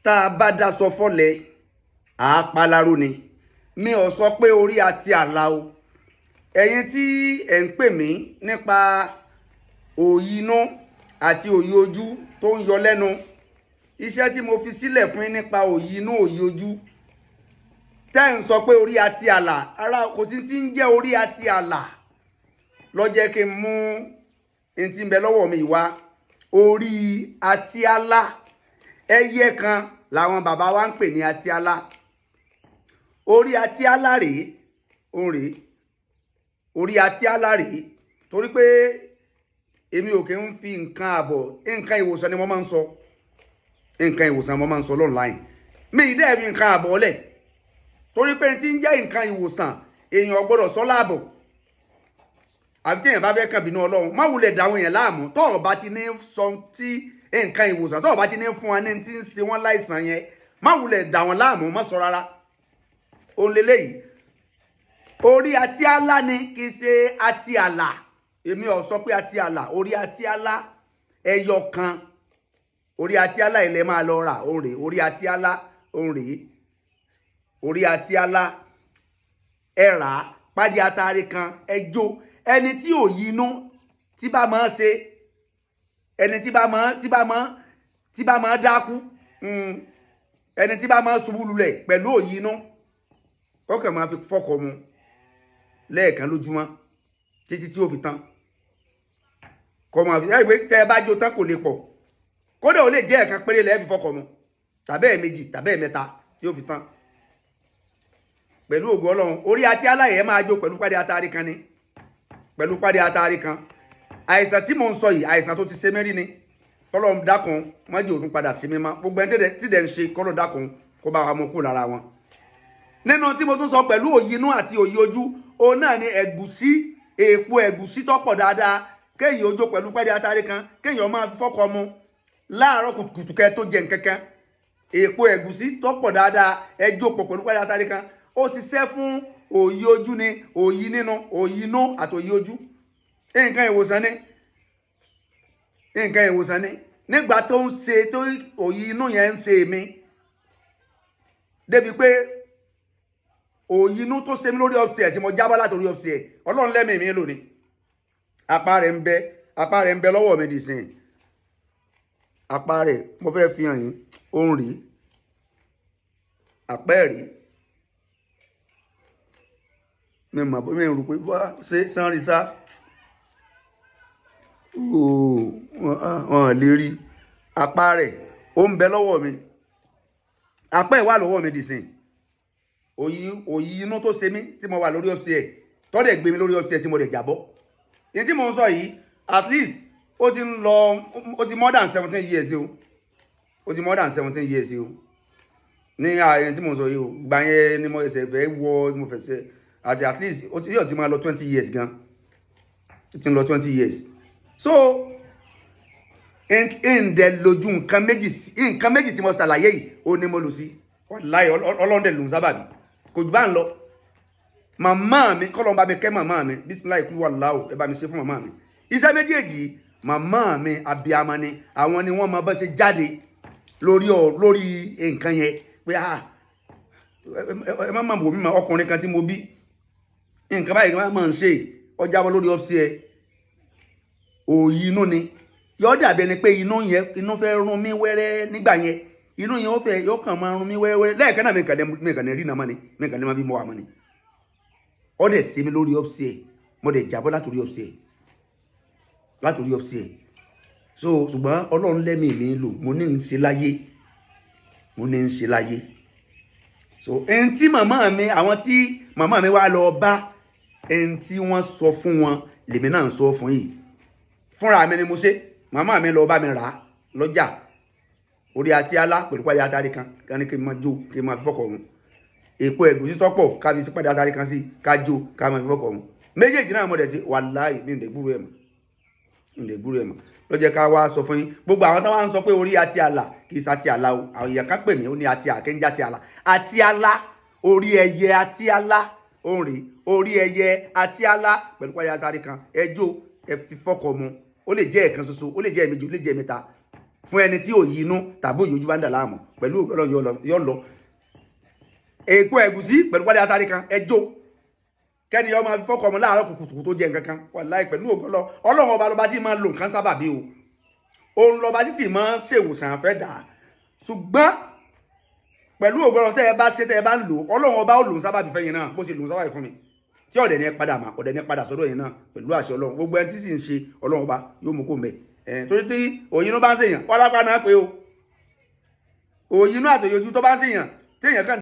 tá a bá daṣọ fọ́lẹ̀ àápaláró ni mi ò sọ pé orí àti àlà o ẹ̀yin tí ẹ̀ ń pè mí nípa òòyì inú àti òòyì ojú tó ń yọ lẹ́nu iṣẹ́ tí mo fi sílẹ̀ fún yín nípa òòyì inú òòyì ojú tẹ́ ń sọ pé orí àti àlà ara kò sí ti ń jẹ́ orí àti àlà ló jẹ́ kí n mú n tí ń bẹ lọ́wọ́ mi wá orí àti àlà ẹyẹ kan làwọn bàbá wa ń pè ní àti àlà orí àti àlà rèé òun rèé orí àti àlà rèé torí pé èmi ò kí ń fi nǹkan àbọ̀ nǹkan ìwòsàn ni mo máa ń sọ nǹkan ìwòsàn mo máa ń sọ online mi ì dẹ́ fi nǹkan àbọ̀ lẹ̀ torí pé tí ń jẹ́ nǹkan ìwòsàn èèyàn gbọ́dọ̀ sọ láàbọ̀ àfi téèyàn bá fẹ́ kàn bínú ọlọ́run má wulẹ̀ dáwọn èèyàn láàmú tọ́ọ̀ bá ti ní sọ tí nǹkan ìwòsàn tọ́ọ̀ bá ti ní fún wa ní tí ń ṣe wọ́n láìsàn yẹn má wulẹ̀ dá wọn láàmú má sọ rárá òun lélẹ́yìí orí àti àlà ni kì í ṣe àti àlà èmi ò sọ pé àti àlà orí àti àlà ẹyọ kan orí àti àlà ilẹ̀ máa lọ rà òun rèé orí àti àlà òun rèé orí àti àlà ẹ rà á pàdé atare kan ẹjọ ẹni tí ò yí inú tí bá máa ṣe ẹni tí bá máa dákú ẹni tí bá máa ṣubú lulẹ̀ pẹ̀lú òyì inú kọ́kàn máa fi fọ́kọ̀ mu lẹ́ẹ̀kan lójúmọ́ títí tí ó fi tán kọ́ máa fi ẹgbẹ́ tẹ́ ẹ bá jó tán kò lè pọ̀ kódà ó lè jẹ́ ẹ̀kan péré lẹ́ẹ̀ fi fọ́kọ̀ mu tàbí ẹ̀ẹ̀mejì tàbí ẹ̀ẹ̀mẹ́ta tí ó fi tán pẹ̀lú ògo Ọlọ́run orí àti àlà yẹn máa jó pẹ̀lú pàdé atare kan ni pẹ̀lú pàdé atare kan àìsàn tí mò ń sọ yìí àìsàn tó ti ṣe mẹ́rin ni kọ́lọ́ dákun wọ́n jẹ́ òun padà sí mi mọ́ gbogbo ẹni tí dẹ̀ ń ṣe kọ́lọ́ dákun kó bá wa mú kú lára wọn. nínú tí mo tún sọ pẹ̀lú òyì inú àti òyì ojú òun náà ni ẹ̀gúsí èèpo ẹ̀gúsí tó pọ̀ dáadáa kéèyàn ó jó pẹ̀lú pàdé atare kan kéèyàn máa fi fọ́kọ mu láàárọ̀ kùtùkùtù kẹ́ tó jẹ nǹkankan èèpo ẹ̀gúsí tó pọ̀ dáadáa ẹ jó pọ̀ pẹ̀lú pàdé atare kan ó ṣiṣẹ́ fún òyì ojú ni òyì nínú òyì inú àti òyì ojú nǹkan ìwòsàn ni nǹkan ìwòsàn ni nígbà tó ń ṣe tó òyì inú yẹn ń ṣe mí débi pé òyì inú tó ṣe mí lórí upstairs tí mo jábọ́ látòrí upstairs ọlọ́run lẹ́mìí mi lónìí apá rẹ̀ ń bẹ lọ́wọ́ mi dìsìn apá rẹ̀ mo fẹ́ fi hàn yín òun rí àpẹ́ rí mi mọ̀ pé mi rò pé wá ṣe sanri sá wọ́n lè rí apá rẹ̀ ó ń bẹ lọ́wọ́ mi apá ẹ̀ wà lọ́wọ́ mi dìsìn òyì inú tó ṣe mí tí mo wà lórí upstairs tọ́dẹ̀ gbé mi lórí upstairs tí mo dẹ̀ jábọ́ ní tí mo ń sọ yìí at least ó ti more than 17 years o ó ti more than 17 years o ní ààyè tí mo ń sọ yìí o gbà yẹn ni mo ẹsẹ̀ fẹ́ wọ mo fẹsẹ̀ at least ó ti máa lọ 20 years gan ó ti ń lọ 20 years so ǹdẹ̀ lójú nǹkan méjì tí mo ṣàlàyé yìí ó ní mo lò sí wàláhì ọlọ́ndẹ̀ lòún sábàbí kò jù bá ń lọ màmá mi kọ́lọ́ bá mi kẹ́ màmá mi bísíláì kúrú wàláhù ẹ bá mi ṣe fún màmá mi iṣẹ́ méjèèjì màmá mi abiyamọ ni àwọn ni wọ́n máa bá ṣe jáde lórí nǹkan yẹn pé ẹ má wò mí mà ọkùnrin kan tí mo bí nǹkan báyìí máa ń ṣe ọjà wọn lórí upstairs òyì inú ni yóò dàbí ẹni pé inú fẹ́ rún mí wẹ́rẹ́ nígbà yẹn inú yẹn yóò kàn máa rún mí wẹ́rẹ́ lẹ́ẹ̀kan náà mi kàn ní rí nàmọ́ ni mi kàn ní má bí mo wà mọ́ ni ó dẹ̀ ṣe mi lórí upstairs mo dẹ̀ jábọ́ látòrí upstairs so ṣùgbọ́n ọlọ́run lẹ́mìí mi lò mo ní ń ṣe láyé so ẹni tí màmá mi àwọn tí màmá mi wá lọ bá ẹni tí wọ́n sọ fún wọn lèmi náà ń sọ fún yìí fúnra mi ni mo ṣe màmá mi lọ bá mi rà á lọ́jà orí àti àlà pẹ̀lú pàdé atare kan ní kí n máa jó kí n máa fi fọ́kọ̀ mu èpo ẹ̀gúsí tọ́pọ̀ ká fi sí pàdé atare kan sí ká jó ká máa fi fọ́kọ̀ mu méjèèjì náà mo dẹ̀ sí wàláhì ní ìdẹ̀gbúrú ẹ̀ mọ̀ lọ́jẹ́ ká wá sọ fún yín gbogbo àwọn táwọn ń sọ pé orí àti àlà kì í sàti àlà o àwọn èèyàn kan pè mí ó ní àti àkẹ́ńjà àti àlà orí ẹyẹ àti àlà òun rèé orí ẹyẹ àti àlà pẹ̀lú pàdé atare kan ẹjọ́ ẹ fi fọ́kọ̀ mu ó lè jẹ́ ẹ̀kan ṣoṣo ó lè jẹ́ ẹ̀mejì ó lè jẹ́ ẹ̀mẹ́ta fún ẹni tí òyì inú tàbí òyì ojú bá ń dà láàmú pẹ̀lú Ọlọ́run yóò lọ èpo ẹ̀gúsí pẹ̀lú wálé atari kan ẹjọ́ kẹ́ni ọmọ fọ́kọ̀ ọmọ láàárọ̀ kùtùkùtù tó jẹ nǹkan kan wàláhì pẹ̀lú Ọlọ́run ọba lọ́ba tí máa ń lo nǹkan sábàbí o òun lọ́ba tí máa ń ṣèwòsàn àfẹ́ dà ṣùgbọ́n pẹ̀lú ògbọ́n tẹ́ ẹ bá ṣe tẹ́ ẹ bá ń lò Ọlọ́run ọba ó lò ń sábàbí fẹ́yìn náà bó ṣe lò ń sábàbí fún mi tí ọ̀dẹ̀ ní padà mà ọ̀dẹ̀ ní padà sọ́dọ̀ yìí náà pẹ̀lú àṣẹ Ọlọ́run gbogbo ẹni tí sì ń ṣe Ọlọ́run ọba yóò mú kó mẹ́ torí tí òyìnbó bá ń ṣèyàn wárápá náà pé o òyìnbó àtòyòjú tó bá ń ṣèyàn téèyàn kàn